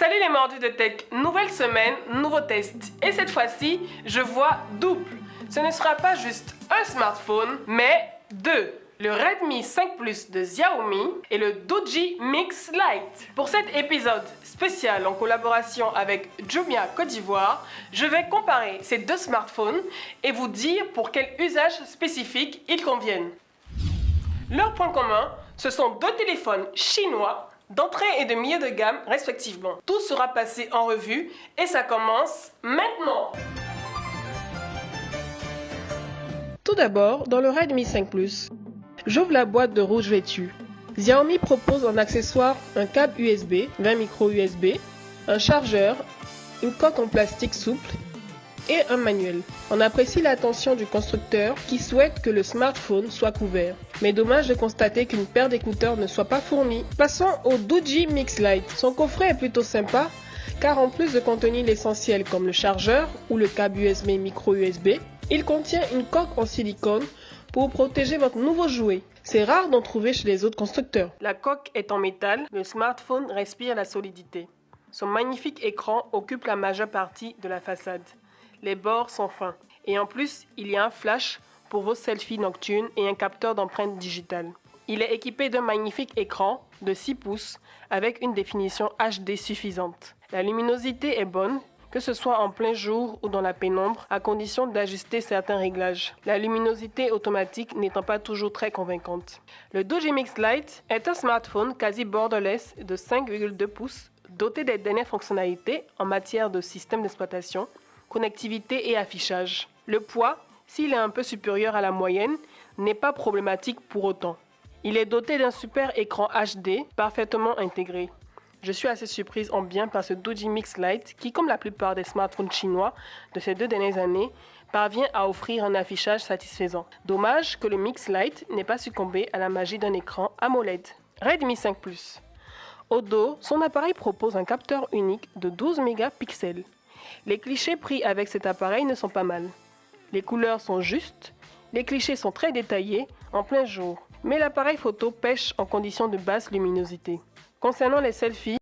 Salut les mordus de tech, nouvelle semaine, nouveau test. Et cette fois-ci, je vois double. Ce ne sera pas juste un smartphone, mais deux. Le Redmi 5 Plus de Xiaomi et le Doogee Mix Lite. Pour cet épisode spécial en collaboration avec Jumia Côte d'Ivoire, je vais comparer ces deux smartphones et vous dire pour quel usage spécifique ils conviennent. Leurs points communs, ce sont deux téléphones chinois d'entrée et de milieu de gamme respectivement. Tout sera passé en revue et ça commence maintenant. Tout d'abord, dans le Redmi 5 Plus, j'ouvre la boîte de rouge vêtu. Xiaomi propose en accessoire un câble USB, 20 micro USB, un chargeur, une coque en plastique souple et un manuel. On apprécie l'attention du constructeur qui souhaite que le smartphone soit couvert. Mais dommage de constater qu'une paire d'écouteurs ne soit pas fournie. Passons au Doogee Mix Lite. Son coffret est plutôt sympa car en plus de contenir l'essentiel comme le chargeur ou le câble USB micro USB, il contient une coque en silicone pour protéger votre nouveau jouet. C'est rare d'en trouver chez les autres constructeurs. La coque est en métal, le smartphone respire la solidité. Son magnifique écran occupe la majeure partie de la façade. Les bords sont fins. Et en plus, il y a un flash pour vos selfies nocturnes et un capteur d'empreinte digitale. Il est équipé d'un magnifique écran de 6 pouces avec une définition HD suffisante. La luminosité est bonne, que ce soit en plein jour ou dans la pénombre, à condition d'ajuster certains réglages. La luminosité automatique n'étant pas toujours très convaincante. Le Doogee Mix Lite est un smartphone quasi borderless de 5,2 pouces, doté des dernières fonctionnalités en matière de système d'exploitation, connectivité et affichage. Le poids, s'il est un peu supérieur à la moyenne, n'est pas problématique pour autant. Il est doté d'un super écran HD parfaitement intégré. Je suis assez surprise en bien par ce Doogee Mix Lite qui, comme la plupart des smartphones chinois de ces 2 dernières années, parvient à offrir un affichage satisfaisant. Dommage que le Mix Lite n'ait pas succombé à la magie d'un écran AMOLED. Redmi 5 Plus. Au dos, son appareil propose un capteur unique de 12 mégapixels. Les clichés pris avec cet appareil ne sont pas mal. Les couleurs sont justes, les clichés sont très détaillés en plein jour, mais l'appareil photo pêche en conditions de basse luminosité. Concernant les selfies,